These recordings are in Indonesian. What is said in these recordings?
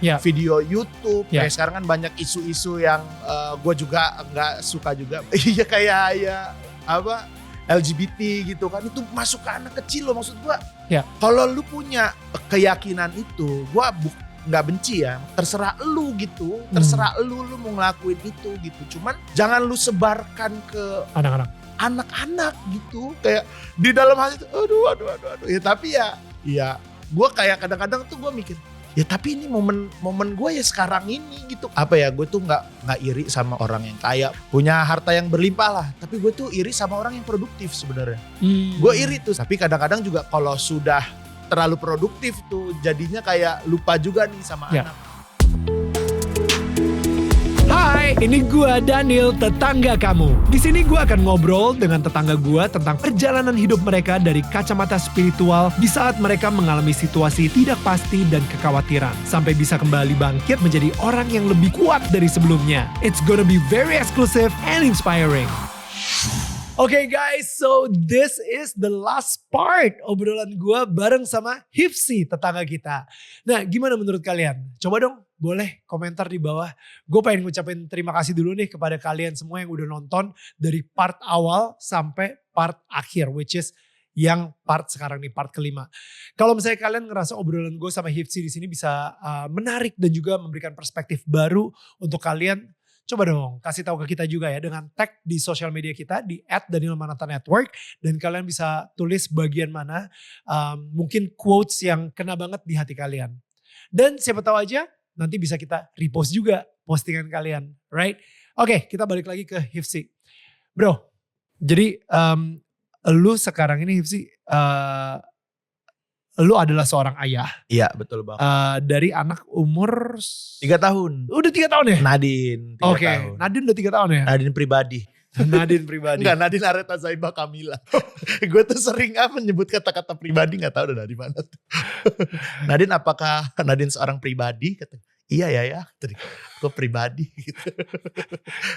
Ya. video YouTube. Ya. Kayak sekarang kan banyak isu-isu yang gue juga nggak suka juga. Iya kayak ya apa LGBT gitu kan, itu masuk ke anak kecil loh, maksud gue. Ya. Kalau lu punya keyakinan itu, gue nggak benci ya, terserah lu gitu, terserah lu mau ngelakuin itu gitu. Cuman jangan lu sebarkan ke anak-anak gitu, kayak di dalam hati itu, aduh. Ya tapi ya gue kayak kadang-kadang tuh gue mikir, ya tapi ini momen gue ya sekarang ini gitu. Apa ya, gue tuh nggak iri sama orang yang kaya, punya harta yang berlimpah lah. Tapi gue tuh iri sama orang yang produktif sebenarnya. Gue iri tuh, tapi kadang-kadang juga kalau sudah terlalu produktif tuh jadinya kayak lupa juga nih sama anak. Hai, ini gua Daniel, tetangga kamu. Di sini gua akan ngobrol dengan tetangga gua tentang perjalanan hidup mereka dari kacamata spiritual di saat mereka mengalami situasi tidak pasti dan kekhawatiran, sampai bisa kembali bangkit menjadi orang yang lebih kuat dari sebelumnya. It's gonna be very exclusive and inspiring. Okay guys, so this is the last part obrolan gue bareng sama Hifsi, tetangga kita. Nah, gimana menurut kalian? Coba dong, boleh komentar di bawah. Gue pengen ngucapin terima kasih dulu nih kepada kalian semua yang udah nonton dari part awal sampai part akhir, which is yang part sekarang nih, part kelima. Kalau misalnya kalian ngerasa obrolan gue sama Hifsi di sini bisa menarik dan juga memberikan perspektif baru untuk kalian, coba dong kasih tahu ke kita juga ya dengan tag di sosial media kita di @danielmananta_network, dan kalian bisa tulis bagian mana mungkin quotes yang kena banget di hati kalian. Dan siapa tahu aja nanti bisa kita repost juga postingan kalian, right? Oke, kita balik lagi ke Hifsi. Bro, jadi lu sekarang ini Hifsi, lu adalah seorang ayah. Iya, betul Bang. Dari anak umur 3 tahun. Udah 3 tahun ya? Nadine 3 tahun. Nadine udah 3 tahun ya? Nadine pribadi. Nadine pribadi. Enggak, Nadine Areta Zaibah Kamila. Gue tuh sering menyebut kata-kata pribadi, gak tahu udah dari mana tuh. Nadine, apakah Nadine seorang pribadi? Kata, iya ya. Gue pribadi gitu.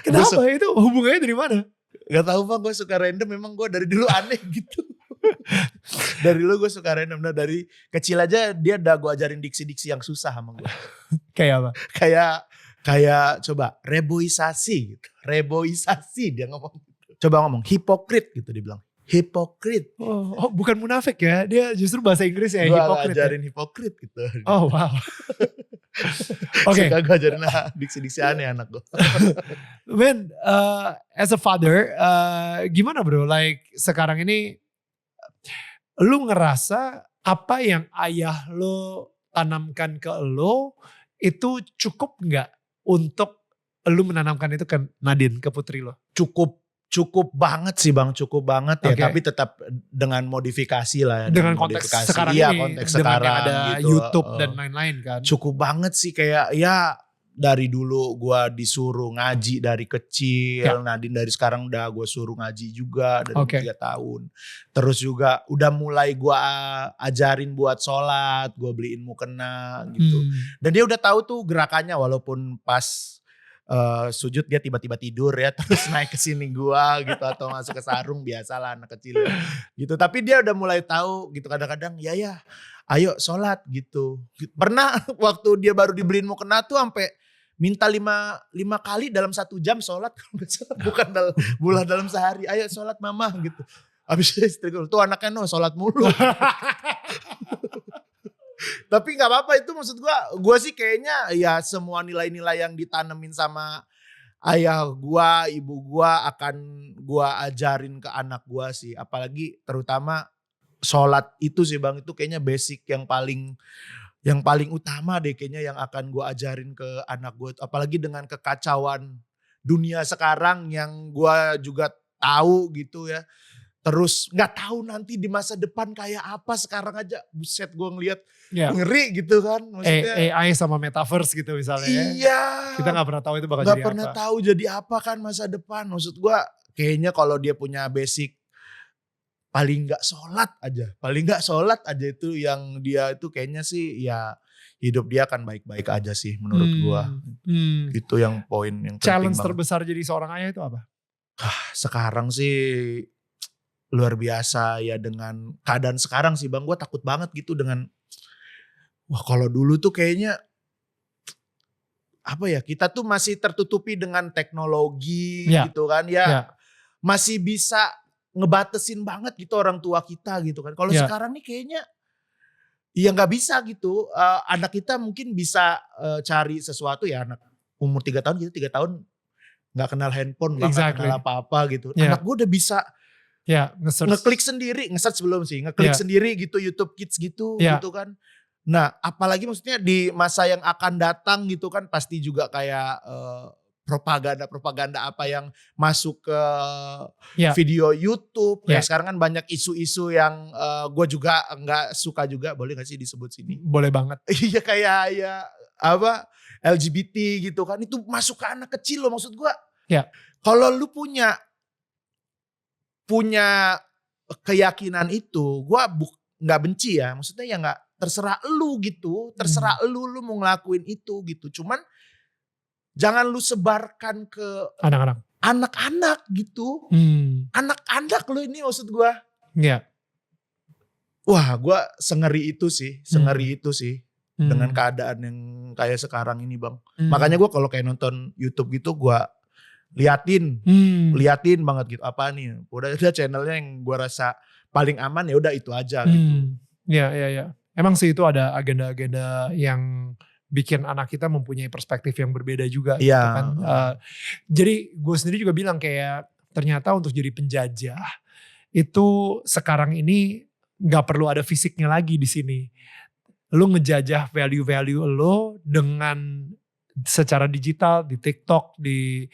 Kenapa itu hubungannya dari mana? Gak tahu Bang, gue suka random, memang gue dari dulu aneh gitu. Dari dulu gue suka random. Nah, dari kecil aja dia udah gue ajarin diksi-diksi yang susah sama gue. Kayak apa? Kayak coba reboisasi gitu. Reboisasi dia ngomong gitu. Coba ngomong hipokrit gitu, dia bilang. Hipokrit. Oh, bukan munafik ya. Dia justru bahasa Inggris ya, gue hipokrit. Gue ajarin hipokrit gitu. Oh wow. Oke. Suka gue ajarin diksi-diksi aneh anak gue. Man, as a father, gimana bro? Like sekarang ini lu ngerasa apa yang ayah lo tanamkan ke lo itu cukup gak untuk lu menanamkan itu ke Nadine, ke putri lo? Cukup banget sih Bang, cukup banget ya. Okay. Tapi tetap dengan modifikasi lah ya. Dengan konteks sekarang iya, ini, konteks dengan sekarang yang ada gitu. YouTube dan lain-lain kan. Cukup banget sih, kayak ya dari dulu gue disuruh ngaji dari kecil. Ya. Nadine dari sekarang udah gue suruh ngaji juga dari 3 tahun. Terus juga udah mulai gue ajarin buat sholat, gue beliin mukena gitu. Dan dia udah tahu tuh gerakannya, walaupun pas sujud dia tiba-tiba tidur ya, terus naik ke sini gua gitu, atau masuk ke sarung, biasalah anak kecil gitu. Tapi dia udah mulai tahu gitu, kadang-kadang ya ayo sholat gitu. Pernah waktu dia baru dibeliin mukena tuh sampai minta 5 kali dalam 1 jam sholat, bukan dalam sehari. Ayo sholat mama gitu. Habis itu istri gue, tuh anaknya sholat mulu. Tapi gak apa-apa, itu maksud gue sih kayaknya ya semua nilai-nilai yang ditanemin sama ayah gue, ibu gue akan gue ajarin ke anak gue sih. Apalagi terutama sholat itu sih Bang, itu kayaknya basic yang paling utama deh kayaknya yang akan gue ajarin ke anak gue. Apalagi dengan kekacauan dunia sekarang yang gue juga tahu gitu ya. Terus gak tahu nanti di masa depan kayak apa. Sekarang aja buset gue ngeliat ngeri gitu kan. Maksudnya AI sama metaverse gitu misalnya. Iya. Kita gak pernah tahu itu bakal jadi apa. Gak pernah tahu jadi apa kan masa depan. Maksud gue kayaknya kalau dia punya basic paling gak sholat aja itu yang dia itu kayaknya sih ya hidup dia akan baik-baik aja sih menurut gue. Itu yang poin yang penting. Challenge terbesar jadi seorang ayah itu apa? Sekarang sih luar biasa ya, dengan keadaan sekarang sih Bang, gue takut banget gitu dengan, wah kalau dulu tuh kayaknya apa ya, kita tuh masih tertutupi dengan teknologi gitu kan ya. Masih bisa ngebatesin banget gitu orang tua kita gitu kan. Kalau sekarang nih kayaknya ya nggak bisa gitu. Anak kita mungkin bisa cari sesuatu ya, anak umur 3 tahun gitu, 3 tahun nggak kenal handphone, nggak kenal apa-apa gitu. Anak gue udah bisa ngeklik sendiri, nge-search belum sih, ngeklik sendiri gitu YouTube Kids gitu gitu kan. Nah apalagi maksudnya di masa yang akan datang gitu kan, pasti juga kayak propaganda apa yang masuk ke video YouTube. Kayak sekarang kan banyak isu-isu yang gue juga nggak suka juga, boleh gak sih disebut sini? Boleh banget. Iya kayak ya apa LGBT gitu kan, itu masuk ke anak kecil loh, maksud gue. Kalau lu punya keyakinan itu, gue nggak benci ya, maksudnya ya nggak, terserah lu gitu, terserah lu mau ngelakuin itu gitu. Cuman jangan lu sebarkan ke anak-anak gitu. Anak-anak lu ini maksud gue. Wah gue sengeri itu sih, dengan keadaan yang kayak sekarang ini bang. Makanya gue kalau kayak nonton YouTube gitu gue liatin banget gitu, apa nih, udah channelnya yang gue rasa paling aman, ya udah itu aja gitu. Ya. Emang sih itu ada agenda-agenda yang bikin anak kita mempunyai perspektif yang berbeda juga gitu kan. Jadi gue sendiri juga bilang kayak ternyata untuk jadi penjajah itu sekarang ini nggak perlu ada fisiknya lagi di sini. Lu ngejajah value-value lo dengan secara digital, di TikTok, di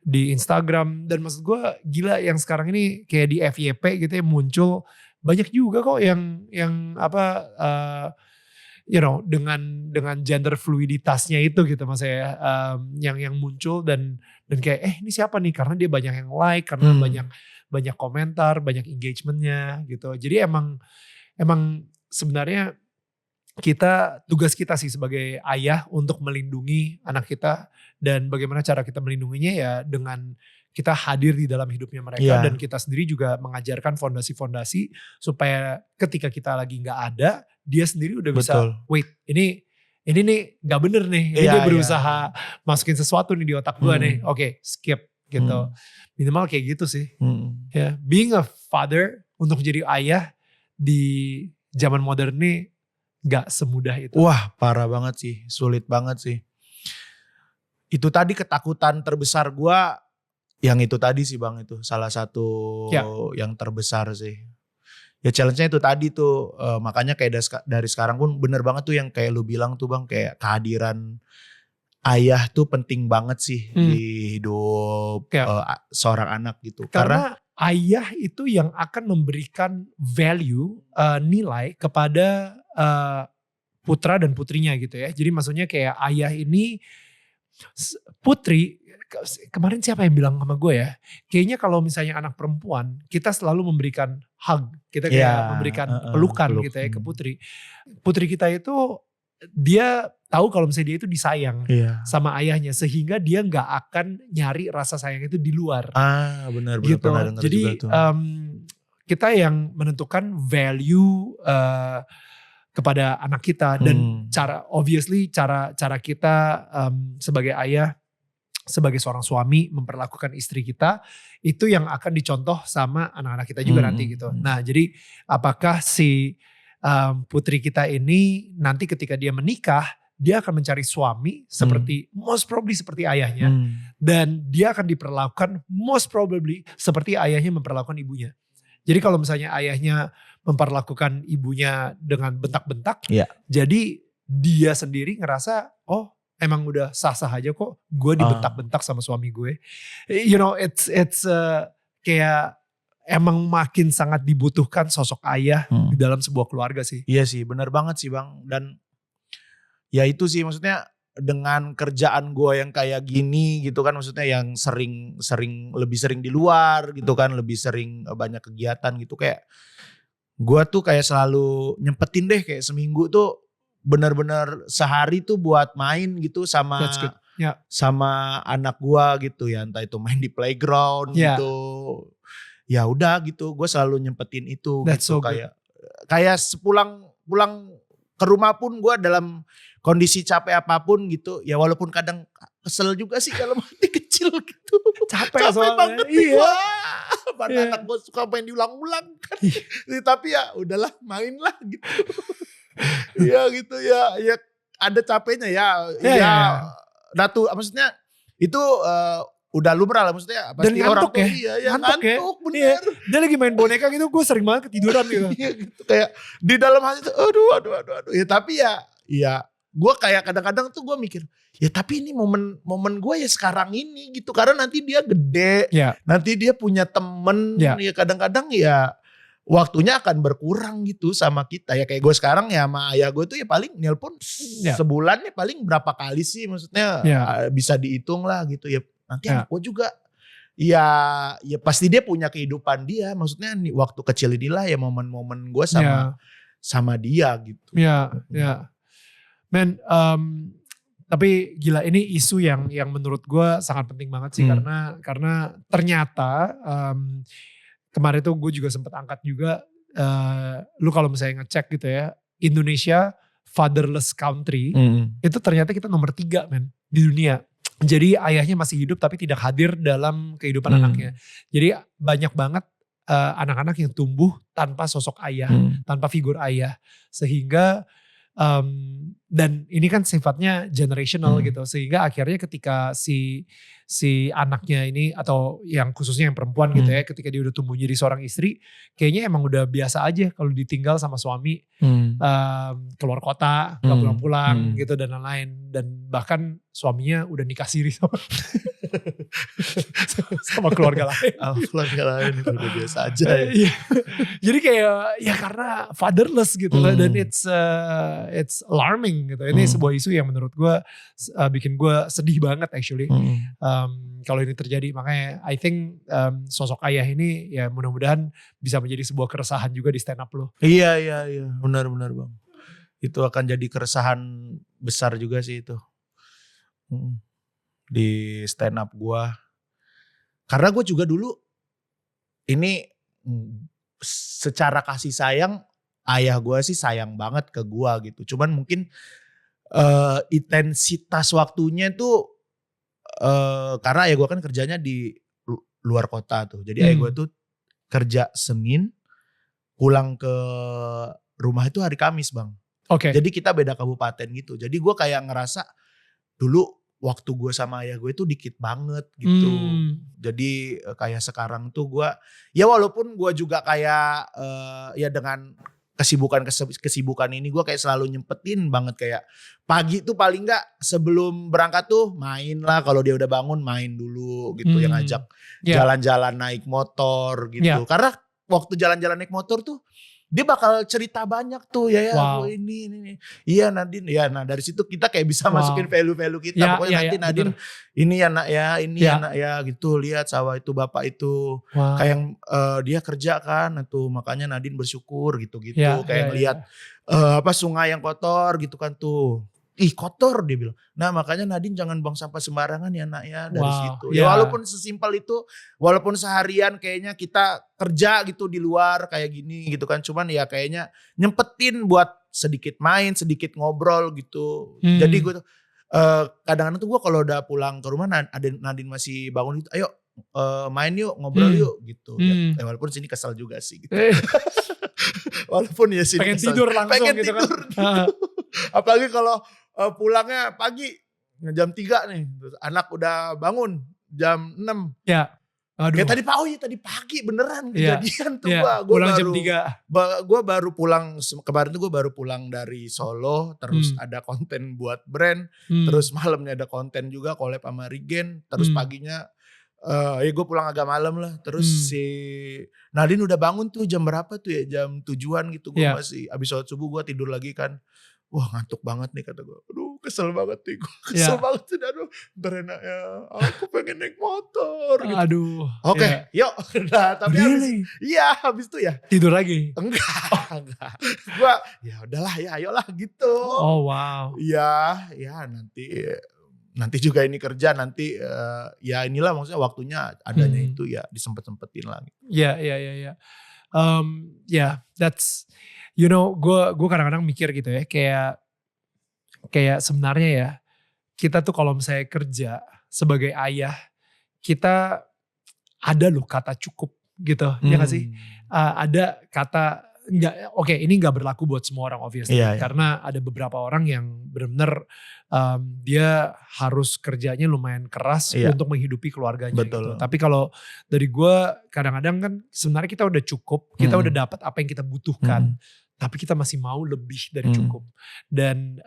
Instagram. Dan maksud gue gila yang sekarang ini kayak di FYP gitu ya, muncul banyak juga kok yang apa dengan gender fluiditasnya itu gitu mas ya, yang muncul dan kayak ini siapa nih, karena dia banyak yang like, karena banyak komentar, banyak engagementnya gitu. Jadi emang sebenarnya tugas kita sih sebagai ayah untuk melindungi anak kita, dan bagaimana cara kita melindunginya ya dengan kita hadir di dalam hidupnya mereka, dan kita sendiri juga mengajarkan fondasi-fondasi supaya ketika kita lagi nggak ada, dia sendiri udah bisa wait, ini nih nggak bener nih, ini dia berusaha masukin sesuatu nih di otak gue nih, oke, skip gitu. Minimal kayak gitu sih. Ya, being a father, untuk jadi ayah di zaman modern nih gak semudah itu. Wah parah banget sih, sulit banget sih. Itu tadi ketakutan terbesar gue, yang itu tadi sih bang, itu salah satu yang terbesar sih. Ya challenge-nya itu tadi tuh, makanya kayak dari sekarang pun bener banget tuh yang kayak lu bilang tuh bang, kayak kehadiran ayah tuh penting banget sih di hidup seorang anak gitu. Karena ayah itu yang akan memberikan value, nilai kepada putra dan putrinya gitu ya. Jadi maksudnya kayak ayah ini, putri, kemarin siapa yang bilang sama gue ya, kayaknya kalau misalnya anak perempuan, kita selalu memberikan hug, kita kayak memberikan pelukan gitu ya ke putri. Putri kita itu dia tahu kalau misalnya dia itu disayang sama ayahnya, sehingga dia nggak akan nyari rasa sayang itu di luar. Benar gitu. Jadi kita yang menentukan value kepada anak kita, dan cara kita sebagai ayah, sebagai seorang suami memperlakukan istri kita, itu yang akan dicontoh sama anak-anak kita juga nanti gitu. Nah jadi apakah si putri kita ini nanti ketika dia menikah, dia akan mencari suami seperti most probably seperti ayahnya, dan dia akan diperlakukan most probably seperti ayahnya memperlakukan ibunya. Jadi kalau misalnya ayahnya memperlakukan ibunya dengan bentak-bentak, jadi dia sendiri ngerasa emang udah sah-sah aja kok gue dibentak-bentak sama suami gue. You know, it's kayak emang makin sangat dibutuhkan sosok ayah di dalam sebuah keluarga sih. Iya sih, benar banget sih bang. Dan ya itu sih maksudnya, dengan kerjaan gue yang kayak gini gitu kan, maksudnya yang lebih sering di luar gitu kan, lebih sering banyak kegiatan gitu, kayak gue tuh kayak selalu nyempetin deh kayak seminggu tuh benar-benar sehari tuh buat main gitu sama sama anak gue gitu ya, entah itu main di playground gitu. Ya udah gitu, gue selalu nyempetin itu. That's gitu. So kayak sepulang ke rumah pun gue dalam kondisi capek apapun gitu, ya walaupun kadang kesel juga sih kalau hati kecil gitu. Capek soalnya. banget iya. Mana anak gue suka main diulang-ulang kan. Tapi ya udahlah mainlah gitu. Iya gitu ya ada capeknya ya. Datu maksudnya itu udah lumrah lah maksudnya. Pasti Dan ngantuk orang ya. ngantuk bener. Iya. Dia lagi main boneka gitu gue sering banget ketiduran gitu. Iya gitu kayak di dalam hati tuh aduh. Ya tapi ya gue kayak kadang-kadang tuh gue mikir ya tapi ini momen gue ya sekarang ini gitu. Karena nanti dia gede. Nanti dia punya temen. Ya kadang-kadang ya waktunya akan berkurang gitu sama kita. Ya kayak gue sekarang ya sama ayah gue tuh ya paling nelpon sebulan ya paling berapa kali sih. Maksudnya bisa dihitung lah gitu ya. Nanti anak gue juga ya pasti dia punya kehidupan dia. Maksudnya nih, waktu kecil inilah ya momen-momen gue sama dia gitu. Iya. Men, tapi gila ini isu yang menurut gue sangat penting banget sih karena ternyata kemarin tuh gue juga sempat angkat juga lu kalau misalnya ngecek gitu ya Indonesia fatherless country itu ternyata kita nomor 3 men di dunia. Jadi ayahnya masih hidup tapi tidak hadir dalam kehidupan anaknya. Jadi banyak banget anak-anak yang tumbuh tanpa sosok ayah, tanpa figur ayah, sehingga dan ini kan sifatnya generational gitu, sehingga akhirnya ketika si anaknya ini atau yang khususnya yang perempuan gitu ya, ketika dia udah tumbuh jadi seorang istri, kayaknya emang udah biasa aja kalau ditinggal sama suami keluar kota, gak pulang-pulang gitu dan lain-lain, dan bahkan suaminya udah nikah siri sama keluarga lain. Keluarga lain itu udah biasa aja. Jadi kayak ya karena fatherless gitu lah, dan it's alarming gitu. Ini sebuah isu yang menurut gue bikin gue sedih banget actually. Kalau ini terjadi, makanya I think sosok ayah ini ya mudah-mudahan bisa menjadi sebuah keresahan juga di stand up lo. Iya benar bang. Itu akan jadi keresahan besar juga sih itu di stand up gue. Karena gue juga dulu ini secara kasih sayang ayah gue sih sayang banget ke gue gitu. Cuman mungkin intensitas waktunya itu karena ayah gue kan kerjanya di luar kota tuh. Jadi ayah gue tuh kerja Senin, pulang ke rumah itu hari Kamis bang. Jadi kita beda kabupaten gitu. Jadi gue kayak ngerasa dulu waktu gue sama ayah gue itu dikit banget gitu. Jadi kayak sekarang tuh gue ya walaupun gue juga kayak ya dengan kesibukan ini gue kayak selalu nyempetin banget, kayak pagi tuh paling gak sebelum berangkat tuh main lah, kalau dia udah bangun main dulu gitu, yang ngajak jalan-jalan naik motor gitu. Karena waktu jalan-jalan naik motor tuh dia bakal cerita banyak tuh aku ini. Iya Nadine, ya nah dari situ kita kayak bisa masukin value-value kita. Pokoknya nanti Nadine ini ya nak ya, ini anak ya gitu. Lihat sawah itu bapak itu. Kayak dia kerja kan tuh, makanya Nadine bersyukur gitu-gitu. Kayak ngelihat sungai yang kotor gitu kan tuh. Ih kotor dia bilang. Nah makanya Nadine jangan buang sampah sembarangan ya nak ya, dari situ. Ya walaupun sesimpel itu, walaupun seharian kayaknya kita kerja gitu di luar kayak gini gitu kan. Cuman ya kayaknya nyempetin buat sedikit main, sedikit ngobrol gitu. Jadi gue tuh kadang-kadang tuh gue kalau udah pulang ke rumah Nadine masih bangun gitu. Ayo main yuk, ngobrol yuk gitu. Ya, walaupun sini kesel juga sih gitu. Walaupun ya sini pengen kesel. Tidur langsung pengen gitu tidur kan. Gitu. Apalagi kalau pulangnya pagi jam 3 nih, anak udah bangun jam 6. Kayak tadi pagi beneran kejadian tuh gua pulang baru, jam 3. Gue baru pulang kemarin tuh, gue baru pulang dari Solo, terus ada konten buat brand, terus malamnya ada konten juga collab sama Regen, terus paginya ya gue pulang agak malam lah. Terus si Nadine udah bangun tuh jam berapa tuh ya, jam 7-an gitu. Gue masih abis sholat subuh gue tidur lagi kan. Wah ngantuk banget nih kata gue. Aduh kesel banget nih gue. Kesel banget sih. Aduh ntar enaknya aku pengen naik motor gitu. Aduh. Oke, yuk. Nah, tapi habis itu ya. Tidur lagi? Enggak. Gue ya udahlah ya ayolah gitu. Oh wow. Ya nanti juga ini kerja, nanti ya inilah maksudnya waktunya adanya itu ya disempet-sempetin lah. Iya. That's gue kadang-kadang mikir gitu ya, kayak kayak sebenarnya ya, kita tuh kalau misalnya kerja sebagai ayah, kita ada loh kata cukup gitu, ya gak sih? Ada kata, ini gak berlaku buat semua orang obviously. Karena ada beberapa orang yang benar-benar dia harus kerjanya lumayan keras untuk menghidupi keluarganya. Gitu. Tapi kalau dari gue, kadang-kadang kan sebenarnya kita udah cukup, kita udah dapat apa yang kita butuhkan. Tapi kita masih mau lebih dari cukup. Dan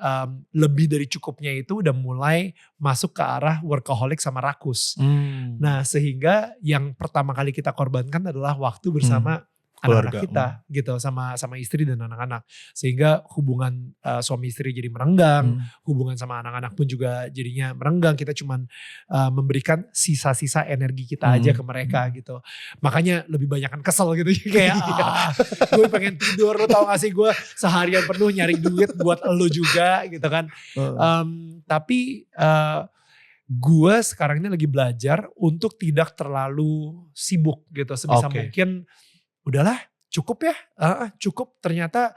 lebih dari cukupnya itu udah mulai masuk ke arah workaholic sama rakus. Nah sehingga yang pertama kali kita korbankan adalah waktu bersama anak-anak kita gitu, sama istri dan anak-anak. Sehingga hubungan suami istri jadi merenggang, hubungan sama anak-anak pun juga jadinya merenggang. Kita cuman memberikan sisa-sisa energi kita aja ke mereka gitu. Makanya lebih banyakan kesel gitu, kayak gue pengen tidur, lo tau gak sih gue seharian penuh nyari duit buat lo juga gitu kan. Tapi gue sekarang ini lagi belajar untuk tidak terlalu sibuk gitu, sebisa mungkin. Udahlah cukup ya, cukup. Ternyata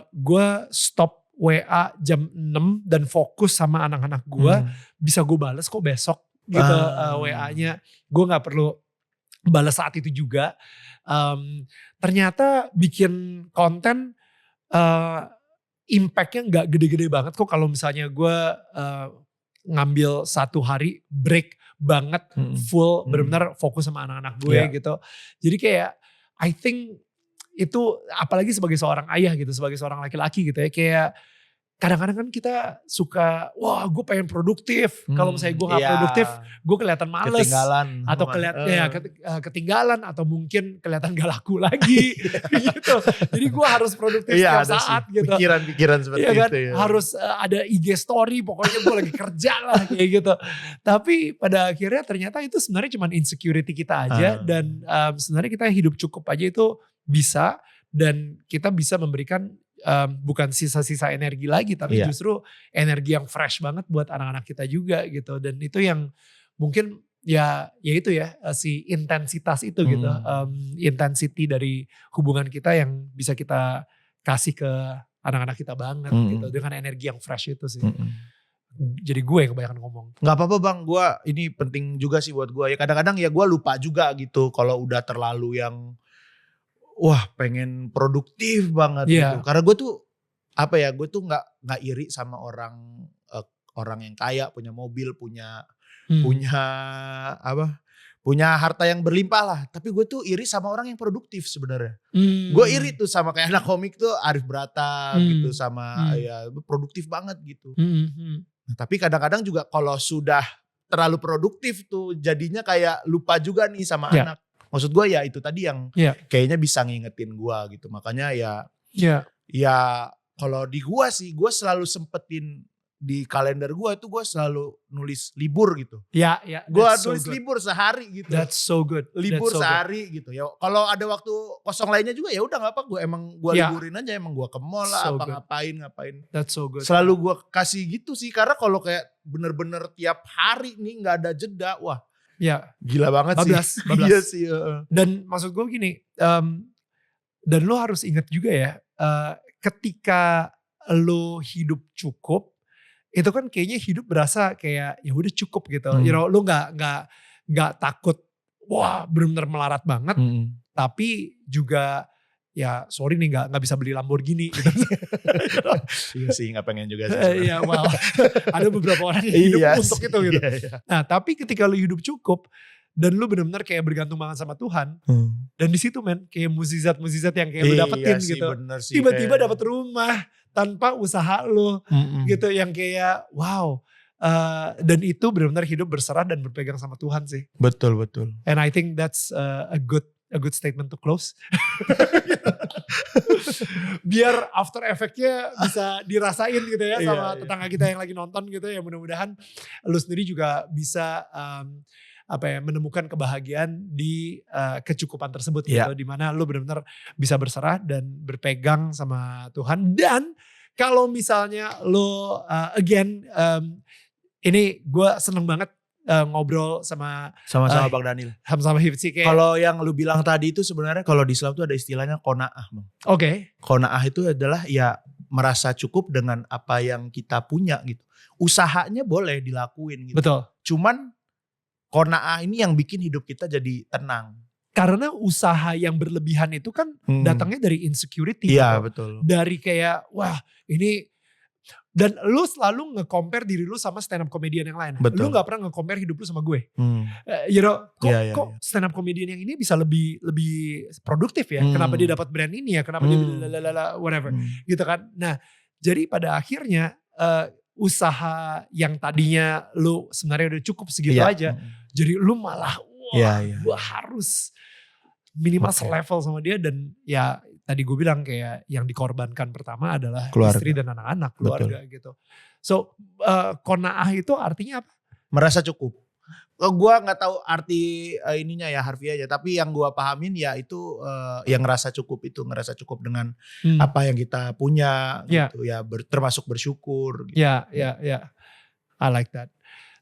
gue stop WA jam 6 dan fokus sama anak-anak gue. Bisa gue bales kok besok gitu WA-nya. Gue gak perlu bales saat itu juga. Ternyata bikin konten impactnya gak gede-gede banget kok. Kalau misalnya gue ngambil 1 hari break banget, full benar-benar fokus sama anak-anak gue gitu. Jadi kayak I think itu apalagi sebagai seorang ayah gitu, sebagai seorang laki-laki gitu ya, kayak kadang-kadang kan kita suka, wah gue pengen produktif. Kalau misalnya gue gak produktif, gue kelihatan males. Atau ketinggalan, atau mungkin kelihatan gak laku lagi gitu. Jadi gue harus produktif setiap saat gitu. Pikiran-pikiran seperti kan? itu ya. Harus ada IG story, pokoknya gue lagi kerja lah kayak gitu. Tapi pada akhirnya ternyata itu sebenarnya cuma insecurity kita aja. Dan sebenarnya kita hidup cukup aja itu bisa. Dan kita bisa memberikan bukan sisa-sisa energi lagi, tapi justru energi yang fresh banget buat anak-anak kita juga gitu. Dan itu yang mungkin ya itu ya, si intensitas itu gitu, intensity dari hubungan kita yang bisa kita kasih ke anak-anak kita banget gitu, dengan energi yang fresh itu sih. Jadi gue yang kebanyakan ngomong. Gak apa-apa bang, gue ini penting juga sih buat gue ya. Kadang-kadang ya gue lupa juga gitu kalau udah terlalu yang wah pengen produktif banget gitu. Karena gue tuh gue tuh nggak iri sama orang yang kaya, punya mobil, punya harta yang berlimpah lah. Tapi gue tuh iri sama orang yang produktif sebenarnya. Gue iri tuh sama kayak anak komik tuh Arif Brata gitu, sama ya produktif banget gitu. Nah, tapi kadang-kadang juga kalau sudah terlalu produktif tuh jadinya kayak lupa juga nih sama anak. Maksud gue ya itu tadi yang kayaknya bisa ngingetin gue gitu. Makanya ya kalau di gue sih, gue selalu sempetin di kalender gue itu gue selalu nulis libur gitu. Gue nulis libur sehari gitu. That's so good. Libur sehari gitu. Ya kalau ada waktu kosong lainnya juga ya udah nggak apa, gue liburin aja, emang gue ke mall lah, ngapain. That's so good. Selalu gue kasih gitu sih, karena kalau kayak bener-bener tiap hari nih nggak ada jeda, wah. Gila banget bablas. Iya sih. Dan maksud gue gini, dan lo harus ingat juga ya, ketika lo hidup cukup, itu kan kayaknya hidup berasa kayak ya udah cukup gitu. You know, lo nggak takut, wah benar-benar melarat banget, tapi juga ya sorry nih nggak bisa beli Lamborghini gitu. Iya sih, nggak pengen juga sih. Iya, well, ada beberapa orang yang hidup untuk itu gitu. Nah tapi ketika lu hidup cukup dan lu benar-benar kayak bergantung banget sama Tuhan, dan di situ men kayak mukjizat yang kayak lu dapetin gitu. Tiba-tiba dapat rumah tanpa usaha lu gitu, yang kayak wow. Dan itu benar-benar hidup berserah dan berpegang sama Tuhan sih. Betul. And I think that's a good statement to close. Biar after effect-nya bisa dirasain gitu ya sama tetangga kita yang lagi nonton gitu ya. Mudah-mudahan lu sendiri juga bisa menemukan kebahagiaan di kecukupan tersebut gitu. Dimana lu benar-benar bisa berserah dan berpegang sama Tuhan. Dan kalau misalnya lu ini gue seneng banget ngobrol sama Bang Daniel. Sama Hifzi kayak. Kalau yang lu bilang tadi itu sebenarnya kalau di Islam tuh ada istilahnya qanaah. Oke. Qanaah itu adalah ya merasa cukup dengan apa yang kita punya gitu. Usahanya boleh dilakuin gitu. Betul. Cuman qanaah ini yang bikin hidup kita jadi tenang. Karena usaha yang berlebihan itu kan datangnya dari insecurity. Iya gitu. betul. Dari kayak wah ini, dan lu selalu nge-compare diri lu sama stand up comedian yang lain. Betul. Lu gak pernah nge-compare hidup lu sama gue. You know, kok stand up comedian yang ini bisa lebih produktif ya? Kenapa dia dapat brand ini ya? Kenapa dia whatever gitu kan? Nah, jadi pada akhirnya usaha yang tadinya lu sebenarnya udah cukup segitu aja, jadi lu malah gue harus minimal selevel sama dia. Dan ya tadi gue bilang kayak yang dikorbankan pertama adalah keluarga, istri dan anak-anak, keluarga. Betul. Gitu. So qanaah itu artinya apa? Merasa cukup. Gue nggak tahu arti ininya ya harfiahnya, tapi yang gue pahamin ya itu yang ngerasa cukup dengan apa yang kita punya gitu ya, termasuk bersyukur. Gitu. Ya. I like that.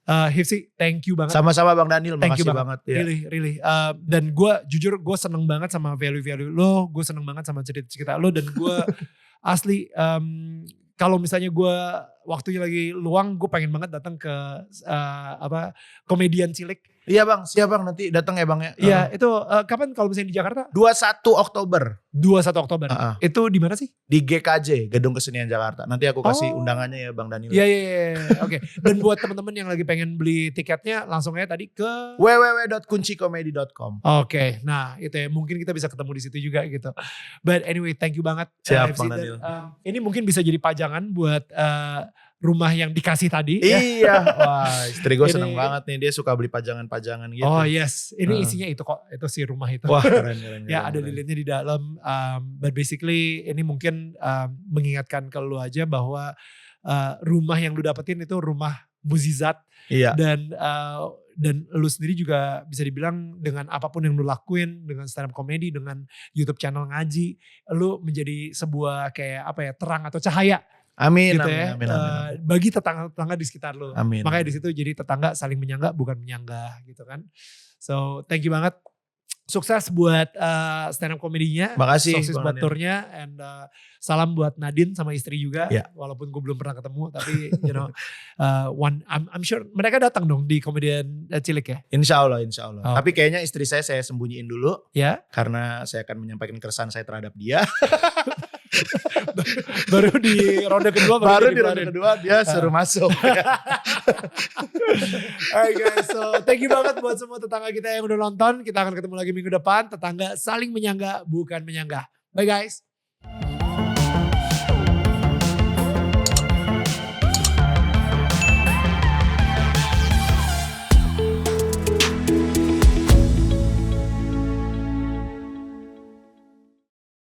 Hifsi, thank you banget. Sama-sama Bang Daniel, makasih banget. Ya. Really. Dan gue jujur gue seneng banget sama value-value lo, gue seneng banget sama cerita-cerita lo, dan gue asli kalau misalnya gue waktunya lagi luang, gue pengen banget datang ke komedian cilik. Iya bang, siap bang, nanti datang ya bang ya. Iya itu kapan kalau misalnya di Jakarta? 21 Oktober. 21 Oktober. Itu di mana sih? Di GKJ, Gedung Kesenian Jakarta. Nanti aku kasih undangannya ya Bang Daniel. Iya. Oke. Dan buat teman-teman yang lagi pengen beli tiketnya, langsung aja tadi ke www.kuncikomedi.com. Oke. Nah itu ya, mungkin kita bisa ketemu di situ juga gitu. But anyway, thank you banget. Siap Bang Daniel. Ini mungkin bisa jadi pajangan buat rumah yang dikasih tadi. Iya. Wah, istri gue seneng banget nih, dia suka beli pajangan-pajangan gitu. Oh yes, ini isinya itu kok, itu si rumah itu. Wah keren. Ya ada lilinnya di dalam. But basically ini mungkin mengingatkan ke lu aja bahwa rumah yang lu dapetin itu rumah mukjizat. Iya. Dan lu sendiri juga bisa dibilang dengan apapun yang lu lakuin, dengan stand up comedy, dengan YouTube channel ngaji, lu menjadi sebuah kayak apa ya, terang atau cahaya. Amin, gitu amin. Bagi tetangga-tetangga di sekitar lo. Amin. Makanya di situ jadi tetangga saling menyangga bukan menyanggah gitu kan. So thank you banget. Sukses buat stand up komedinya. Makasih. Sukses buat turnya. And salam buat Nadine sama istri juga. Yeah. Walaupun gue belum pernah ketemu. Tapi you know I'm sure mereka datang dong di komedian cilik ya. Insya Allah. Oh. Tapi kayaknya istri saya sembunyiin dulu. Ya. Karena saya akan menyampaikan keresahan saya terhadap dia. baru di ronde kedua dia suruh masuk. Alright guys, so thank you banget buat semua tetangga kita yang udah nonton. Kita akan ketemu lagi minggu depan. Tetangga saling menyangga bukan menyanggah. Bye guys.